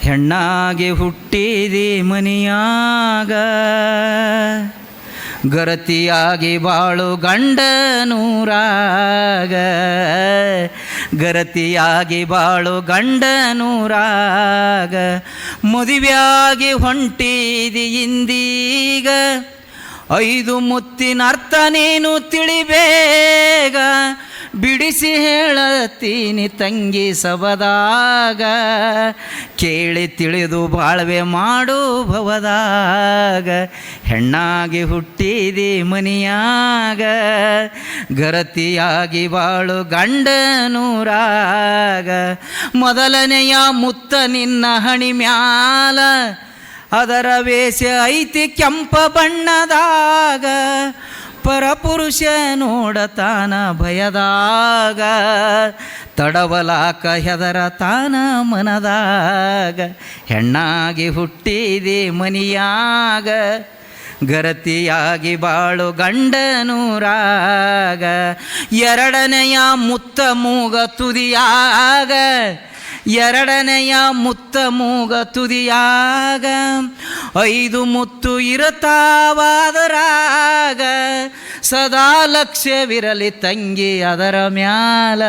ಹೆಣ್ಣಾಗಿ ಹುಟ್ಟಿದಿ ಮನಿಯಾಗ, ಗರತಿಯಾಗಿ ಬಾಳು ಗಂಡನೂರಾಗ, ಗರತಿಯಾಗಿ ಬಾಳು ಗಂಡನೂರಾಗ. ಮದುವೆಯಾಗಿ ಹೊಂಟಿದಿ ಇಂದೀಗ, 5 ಮುತ್ತಿನ ಅರ್ಥ ನೀನು ತಿಳಿಬೇಗ. ಬಿಡಿಸಿ ಹೇಳತ್ತೀನಿ ತಂಗಿ ಸಬದಾಗ, ಕೇಳಿ ತಿಳಿದು ಬಾಳ್ವೆ ಮಾಡು ಭವದಾಗ. ಹೆಣ್ಣಾಗಿ ಹುಟ್ಟಿದಿ ಮನಿಯಾಗ, ಗರತಿಯಾಗಿ ಬಾಳು ಗಂಡನೂರಾಗ. ಮೊದಲನೆಯ ಮುತ್ತ ನಿನ್ನ ಹಣಿ ಮ್ಯಾಲ, ಅದರ ವೇಷ ಐತಿ ಕೆಂಪ ಬಣ್ಣದಾಗ. ಪರಪುರುಷ ನೋಡತಾನ ಭಯದಾಗ, ತಡವಲಾಕ ಹೆದರತಾನ ಮನದಾಗ. ಹೆಣ್ಣಾಗಿ ಹುಟ್ಟಿದಿ ಮನಿಯಾಗ, ಗರತಿಯಾಗಿ ಬಾಳು ಗಂಡನೂರಾಗ. ಎರಡನೆಯ ಮುತ್ತ ಮೂಗ ತುದಿಯಾಗ, ಎರಡನೆಯ ಮುತ್ತ ಮೂಗ ತುದಿಯಾಗ. 5 ಮುತ್ತು ಇರುತ್ತಾವಾದರಾಗ, ಸದಾ ಲಕ್ಷ್ಯವಿರಲಿ ತಂಗಿ ಅದರ ಮ್ಯಾಲ.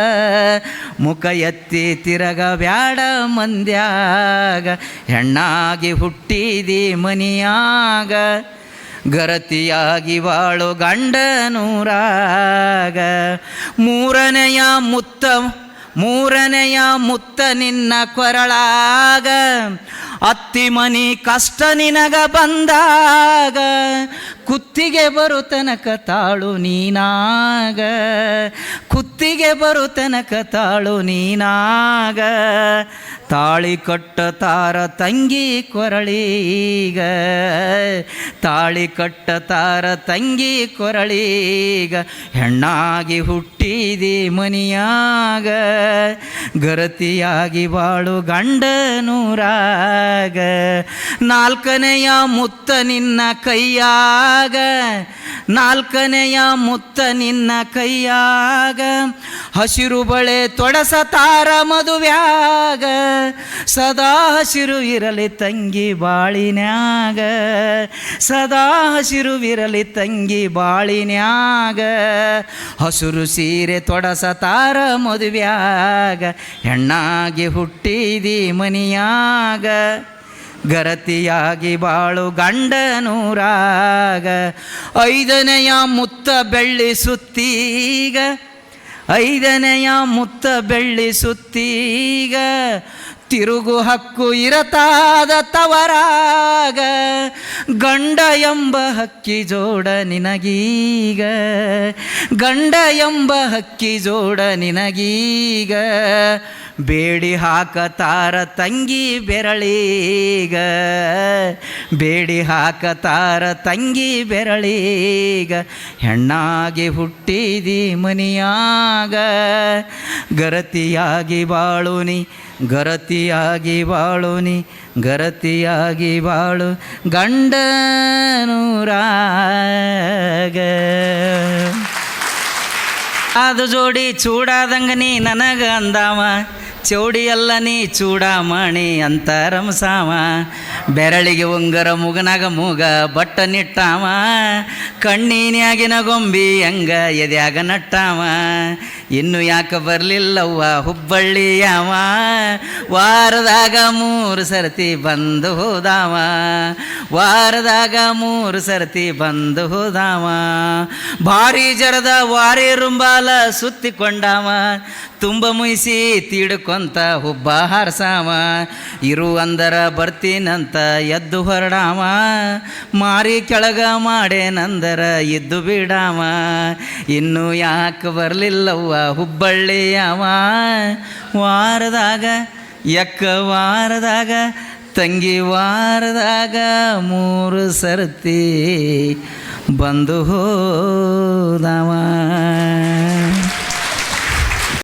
ಮುಖ ಎತ್ತಿ ತಿರಗ ಬ್ಯಾಡ ಮಂದ್ಯಾಗ. ಹೆಣ್ಣಾಗಿ ಹುಟ್ಟಿದಿ ಮನಿಯಾಗ, ಗರತಿಯಾಗಿ ಬಾಳು ಗಂಡನೂರಾಗ. ಮೂರನೆಯ ಮುತ್ತ ನಿನ್ನ ಕೊರಳಾಗ, ಅತ್ತಿ ಮನಿ ಕಷ್ಟ ನಿನಗ ಬಂದಾಗ. ಕುತ್ತಿಗೆ ಬರು ತನಕ ತಾಳು ನೀನಾಗ, ಕುತ್ತಿಗೆ ಬರು ತನಕ ತಾಳು ನೀನಾಗ. ತಾಳಿ ಕಟ್ಟತಾರ ತಂಗಿ ಕೊರಳೀಗ, ತಾಳಿ ಕಟ್ಟತಾರ ತಂಗಿ ಕೊರಳೀಗ. ಹೆಣ್ಣಾಗಿ ಹುಟ್ಟಿದಿ ಮನಿಯಾಗ, ಗರತಿಯಾಗಿ ಬಾಳು ಗಂಡನೂರಾಗ. 4ನೆಯ ಮುತ್ತ ನಿನ್ನ ಕೈಯಾಗ, 4ನೆಯ ಮುತ್ತ ನಿನ್ನ ಕೈಯಾಗ. ಹಸಿರು ಬಳೆ ತೊಡಸತಾರ ಮದುವ್ಯಾಗ, ಸದಾ ಹಸಿರು ಇರಲಿ ತಂಗಿ ಬಾಳಿನ್ಯಾಗ, ಸದಾ ಹಸಿರು ಇರಲಿ ತಂಗಿ ಬಾಳಿನ್ಯಾಗ. ಹಸಿರು ಸೀರೆ ತೊಡಸತಾರ ಮದುವ್ಯಾಗ, ಹೆಣ್ಣಾಗಿ ಹುಟ್ಟಿದಿ ಮನಿಯಾಗ, ಗರತಿಯಾಗಿ ಬಾಳು ಗಂಡನೂರಾಗ. 5ನೆಯ ಮುತ್ತ ಬೆಳ್ಳಿ ಸುತ್ತೀಗ, 5ನೆಯ ಮುತ್ತ ಬೆಳ್ಳಿ ಸುತ್ತೀಗ. ತಿರುಗು ಹಕ್ಕು ಇರತಾದ ತವರಾಗ, ಗಂಡ ಎಂಬ ಹಕ್ಕಿ ಜೋಡ ನಿನಗೀಗ, ಗಂಡ ಎಂಬ ಹಕ್ಕಿ ಜೋಡ ನಿನಗೀಗ. ಬೇಡಿ ಹಾಕತಾರ ತಂಗಿ ಬೆರಳೀಗ, ಬೇಡಿ ಹಾಕತಾರ ತಂಗಿ ಬೆರಳೀಗ. ಹೆಣ್ಣಾಗಿ ಹುಟ್ಟಿದಿ ಮನಿಯಾಗ, ಗರತಿಯಾಗಿ ಬಾಳು ನೀ, ಗರತಿಯಾಗಿ ಬಾಳು ನೀ, ಗರತಿಯಾಗಿ ಬಾಳು ಗಂಡನೂರಾಗ. ಅದು ಜೋಡಿ ಚೂಡಾದಂಗ ನೀ ನನಗ ಅಂದಾವ, ಚೌಡಿಯಲ್ಲ ನೀ ಚೂಡಾಮಣಿ ಅಂತ ರಮಸಾವ. ಬೆರಳಿಗೆ ಉಂಗರ ಮುಗನಾಗ ಮೂಗ ಬಟ್ಟ ನಿಟ್ಟಾವ, ಕಣ್ಣಿನ್ಯಾಗಿನ ಗೊಂಬಿ ಹಂಗ ಎದ್ಯಾಗ ನಟ್ಟಾವ. ಇನ್ನು ಯಾಕೆ ಬರಲಿಲ್ಲವ್ವ ಹುಬ್ಬಳ್ಳಿಯವ, ವಾರದಾಗ 3 ಸರ್ತಿ ಬಂದು ಹೋದಾವ, ವಾರದಾಗ 3 ಸರ್ತಿ ಬಂದು ಹೋದಾವ. ಭಾರಿ ಜರದ ವಾರಿ ರುಂಬಾಲ ಸುತ್ತಿಕೊಂಡಾವ, ತುಂಬ ಮುಯಿಸಿ ತೀಡ್ಕೊಂತ ಹುಬ್ಬ ಹಾರ್ಸಾವ. ಇರು ಅಂದರ ಬರ್ತೀನಂತ ಎದ್ದು ಹೊರಡಾವ, ಮಾರಿ ಕೆಳಗ ಮಾಡೇನಂದರ ಇದ್ದು ಬಿಡಾವ. ಇನ್ನು ಯಾಕೆ ಬರಲಿಲ್ಲವ್ವ ಹುಬ್ಬಳ್ಳಿಯವ, ವಾರದಾಗ ವಾರದಾಗ ತಂಗಿ ವಾರದಾಗ 3 ಸರ್ತಿ ಬಂದು ಹೋದವ.